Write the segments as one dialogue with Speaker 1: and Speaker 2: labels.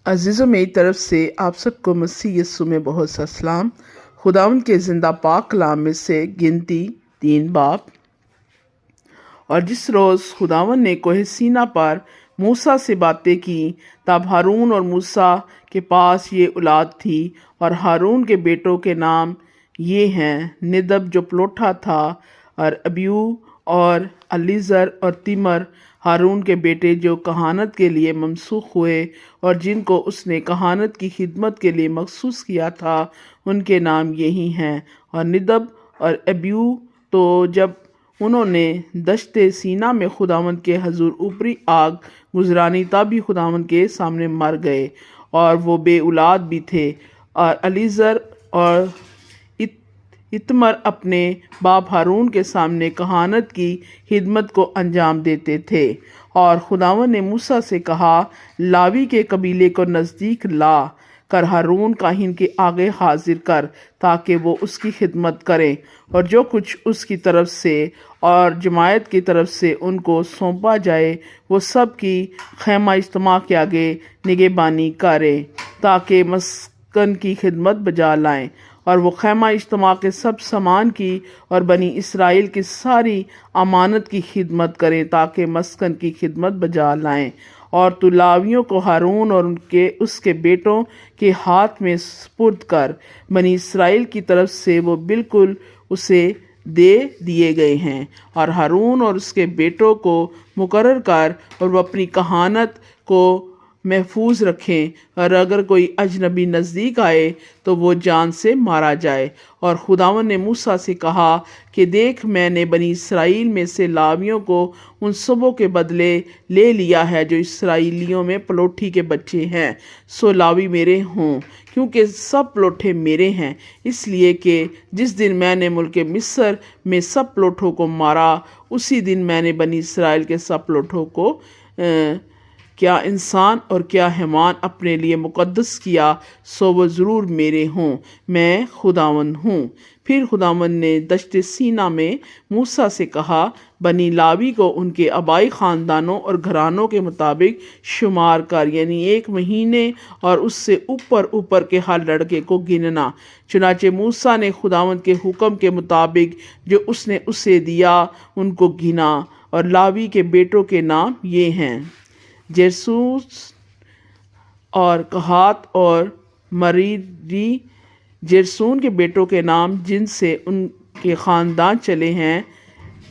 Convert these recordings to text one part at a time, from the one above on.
Speaker 1: عزیزوں میری طرف سے آپ سب کو مسیح یسوع میں بہت سا سلام۔ خداوند کے زندہ پاک کلام میں سے گنتی 3 باب۔ اور جس روز خداوند نے کوہ سینا پر موسیٰ سے باتیں کی تب ہارون اور موسیٰ کے پاس یہ اولاد تھی، اور ہارون کے بیٹوں کے نام یہ ہیں: ندب جو پلوٹھا تھا، اور ابیو اور الیزر اور تیمر، ہارون کے بیٹے جو کہانت کے لیے ممسوخ ہوئے اور جن کو اس نے کہانت کی خدمت کے لیے مخصوص کیا تھا، ان کے نام یہی ہیں۔ اور ندب اور ابیو تو جب انہوں نے دشت سینا میں خداوند کے حضور اوپری آگ گزرانی تب ہی خداوند کے سامنے مر گئے، اور وہ بے اولاد بھی تھے۔ اور الیزر اور اتمر اپنے باپ ہارون کے سامنے کہانت کی خدمت کو انجام دیتے تھے۔ اور خداوند نے موسیٰ سے کہا، لاوی کے قبیلے کو نزدیک لا کر ہارون کاہن کے آگے حاضر کر، تاکہ وہ اس کی خدمت کریں، اور جو کچھ اس کی طرف سے اور جماعت کی طرف سے ان کو سونپا جائے وہ سب کی خیمہ اجتماع کے آگے نگہبانی کریں، تاکہ مسکن کی خدمت بجا لائیں۔ اور وہ خیمہ اجتماع کے سب سامان کی اور بنی اسرائیل کی ساری امانت کی خدمت کریں، تاکہ مسکن کی خدمت بجا لائیں۔ اور تو لاویوں کو ہارون اور اس کے بیٹوں کے ہاتھ میں سپرد کر، بنی اسرائیل کی طرف سے وہ بالکل اسے دے دیے گئے ہیں۔ اور ہارون اور اس کے بیٹوں کو مقرر کر، اور وہ اپنی کہانت کو محفوظ رکھیں، اور اگر کوئی اجنبی نزدیک آئے تو وہ جان سے مارا جائے۔ اور خداوند نے موسیٰ سے کہا کہ دیکھ، میں نے بنی اسرائیل میں سے لاویوں کو ان سبوں کے بدلے لے لیا ہے جو اسرائیلیوں میں پلوٹھی کے بچے ہیں، سو لاوی میرے ہوں، کیونکہ سب پلوٹھے میرے ہیں۔ اس لیے کہ جس دن میں نے ملک مصر میں سب پلوٹھوں کو مارا، اسی دن میں نے بنی اسرائیل کے سب پلوٹھوں کو کیا انسان اور کیا حیوان اپنے لیے مقدس کیا، سو وہ ضرور میرے ہوں، میں خداوند ہوں۔ پھر خداوند نے دشت سینا میں موسیٰ سے کہا، بنی لاوی کو ان کے آبائی خاندانوں اور گھرانوں کے مطابق شمار کر، یعنی 1 مہینے اور اس سے اوپر کے ہر لڑکے کو گننا۔ چنانچہ موسیٰ نے خداوند کے حکم کے مطابق جو اس نے اسے دیا ان کو گنا۔ اور لاوی کے بیٹوں کے نام یہ ہیں: جرسون اور قہات اور مریری۔ جرسون کے بیٹوں کے نام جن سے ان کے خاندان چلے ہیں: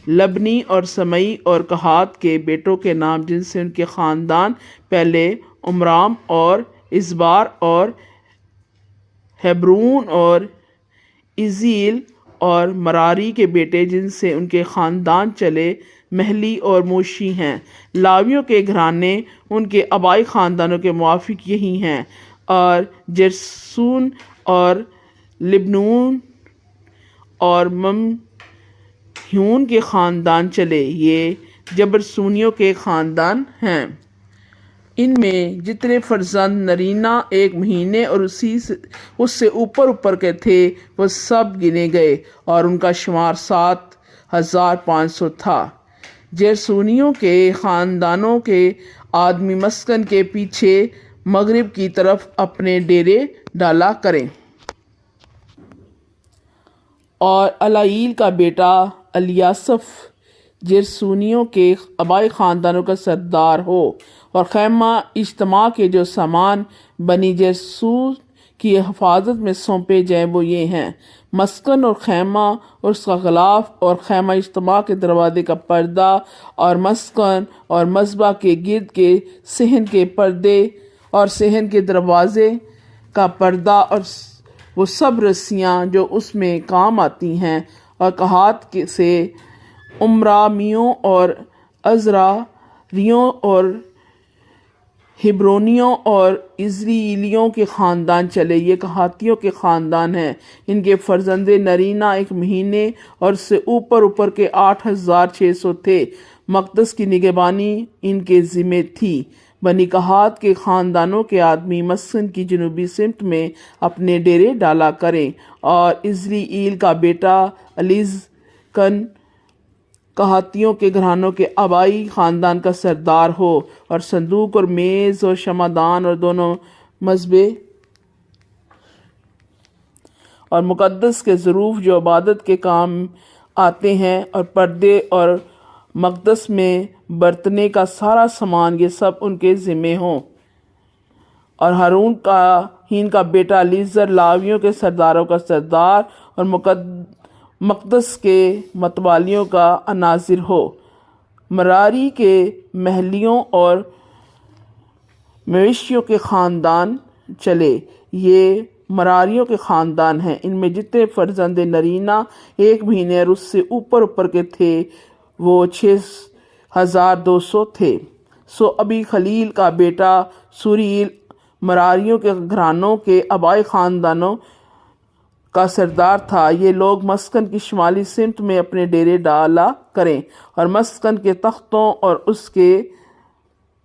Speaker 1: لبنی اور سمئی۔ اور قہات کے بیٹوں کے نام جن سے ان کے خاندان پہلے: عمرام اور اصبار اور ہیبرون اور ایزیل۔ اور مراری کے بیٹے جن سے ان کے خاندان چلے: محلی اور موشی ہیں۔ لاویوں کے گھرانے ان کے آبائی خاندانوں کے موافق یہی ہیں: اور جرسون اور لبنون اور ممہیون کے خاندان چلے، یہ جبرسونیوں کے خاندان ہیں۔ ان میں جتنے فرزند نرینہ 1 مہینے اور اس سے اوپر کے تھے وہ سب گنے گئے، اور ان کا شمار 7,500 تھا۔ جرسونیوں کے خاندانوں کے آدمی مسکن کے پیچھے مغرب کی طرف اپنے ڈیرے ڈالا کریں۔ اور الائیل کا بیٹا الیاسف جرسونیوں کے آبائی خاندانوں کا سردار ہو۔ اور خیمہ اجتماع کے جو سامان بنی جرسون کی حفاظت میں سونپے جائیں وہ یہ ہیں: مسکن اور خیمہ اور اس کا غلاف، اور خیمہ اجتماع کے دروازے کا پردہ، اور مسکن اور مذبح کے گرد کے صحن کے پردے، اور صحن کے دروازے کا پردہ، اور وہ سب رسیاں جو اس میں کام آتی ہیں۔ اور قہات سے عمرامیوں اور ازراریوں اور ہبرونیوں اور اسرائیلیوں کے خاندان چلے، یہ قہاتیوں کے خاندان ہیں۔ ان کے فرزند نرینہ 1 مہینے اور اس سے اوپر کے 8,600 تھے۔ مقدس کی نگہبانی ان کے ذمے تھی۔ بنی قہات کے خاندانوں کے آدمی مسکن کی جنوبی سمت میں اپنے ڈیرے ڈالا کریں۔ اور اسرائیل کا بیٹا الیزکن قہاتیوں کے گھرانوں کے آبائی خاندان کا سردار ہو، اور صندوق اور میز اور شمعدان اور دونوں مذبح اور مقدس کے ظروف جو عبادت کے کام آتے ہیں، اور پردے اور مقدس میں برتنے کا سارا سامان، یہ سب ان کے ذمے ہوں۔ اور ہارون کا بیٹا لیزر لاویوں کے سرداروں کا سردار اور مقدس کے متوالیوں کا ناظر ہو۔ مراری کے محلیوں اور مویشیوں کے خاندان چلے، یہ مراریوں کے خاندان ہیں۔ ان میں جتنے فرزند نرینہ 1 مہینے اور اس سے اوپر کے تھے وہ 6200 تھے۔ سو ابی خلیل کا بیٹا سوریل مراریوں کے گھرانوں کے آبائی خاندانوں کا سردار تھا۔ یہ لوگ مسکن کی شمالی سمت میں اپنے ڈیرے ڈالا کریں، اور مسکن کے تختوں اور اس کے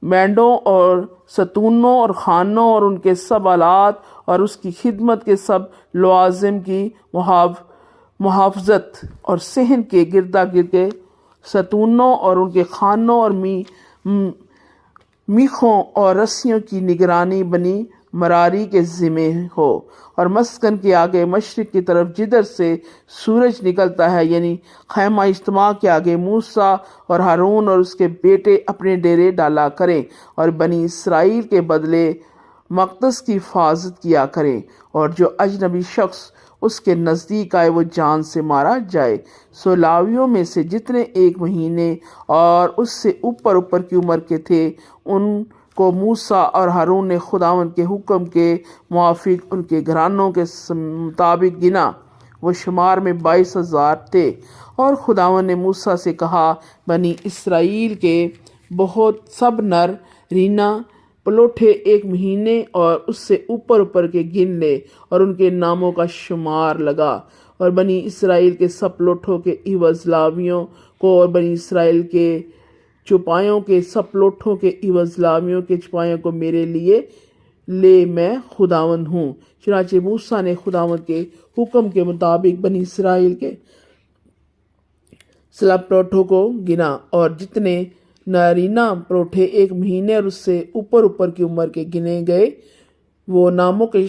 Speaker 1: مینڈوں اور ستونوں اور خانوں اور ان کے سب آلات اور اس کی خدمت کے سب لوازم کی محافظت اور صحن کے گردا گرد کے ستونوں اور ان کے خانوں اور میخوں اور رسیوں کی نگرانی بنی مراری کے ذمے ہو۔ اور مسکن کے آگے مشرق کی طرف جدھر سے سورج نکلتا ہے، یعنی خیمہ اجتماع کے آگے موسیٰ اور ہارون اور اس کے بیٹے اپنے ڈیرے ڈالا کریں، اور بنی اسرائیل کے بدلے مقدس کی حفاظت کیا کریں، اور جو اجنبی شخص اس کے نزدیک آئے وہ جان سے مارا جائے۔ سو لاویوں میں سے جتنے 1 مہینے اور اس سے اوپر کی عمر کے تھے، ان کو موسیٰ اور ہارون نے خداوند کے حکم کے موافق ان کے گھرانوں کے مطابق گنا۔ وہ شمار میں 22,000 تھے۔ اور خداوند نے موسیٰ سے کہا، بنی اسرائیل کے بہت سب نر رینہ پلوٹھے 1 مہینے اور اس سے اوپر کے گن لے، اور ان کے ناموں کا شمار لگا۔ اور بنی اسرائیل کے سب پلوٹھوں کے عوض لاویوں کو، اور بنی اسرائیل کے چوپایوں کے سب پلوٹھوں کے عوض لاویوں کے چوپایوں کو میرے لیے لے، میں خداوند ہوں۔ چنانچہ موسیٰ نے خداوند کے حکم کے مطابق بنی اسرائیل کے سب پلوٹھوں کو گنا، اور جتنے نارینہ پلوٹھے 1 مہینے اور اس سے اوپر کی عمر کے گنے گئے، وہ ناموں کے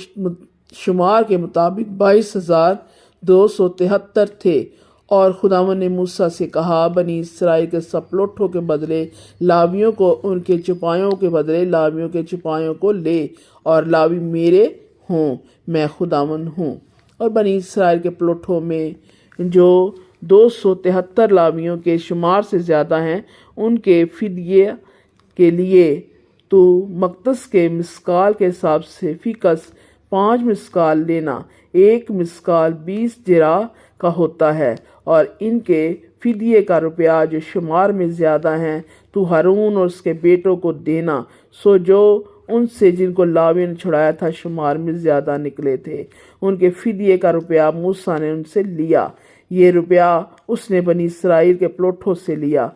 Speaker 1: شمار کے مطابق 22,273 تھے۔ اور خداوند نے موسیٰ سے کہا، بنی اسرائیل کے سب پلوٹھوں کے بدلے لاویوں کو، ان کے چوپایوں کے بدلے لاویوں کے چوپایوں کو لے، اور لاوی میرے ہوں، میں خداوند ہوں۔ اور بنی اسرائیل کے پلوٹھوں میں جو 273 لاویوں کے شمار سے زیادہ ہیں، ان کے فدیے کے لیے تو مقدس کے مسکال کے حساب سے فی کس 5 مسکال لینا۔ 1 مسکال 20 جرا کا ہوتا ہے۔ اور ان کے فدیے کا روپیہ جو شمار میں زیادہ ہیں تو ہارون اور اس کے بیٹوں کو دینا۔ سو جو ان سے جن کو لاوی نے چھڑایا تھا شمار میں زیادہ نکلے تھے، ان کے فدیے کا روپیہ موسیٰ نے ان سے لیا۔ یہ روپیہ اس نے بنی اسرائیل کے پلوٹھوں سے لیا۔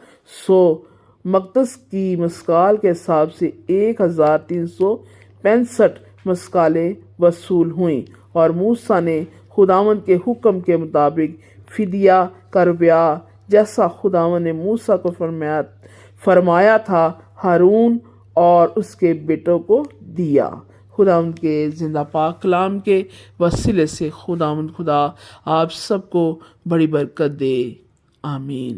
Speaker 1: سو مقدس کی مسکال کے حساب سے 1365 مسکالیں وصول ہوئیں۔ اور موسیٰ نے خداوند کے حکم کے مطابق فدیہ کا روپیہ جیسا خداوند نے موسیٰ کو فرمایا تھا ہارون اور اس کے بیٹوں کو دیا۔ خداوند کے زندہ پاک کلام کے وسیلے سے خداوند خدا آپ سب کو بڑی برکت دے، آمین۔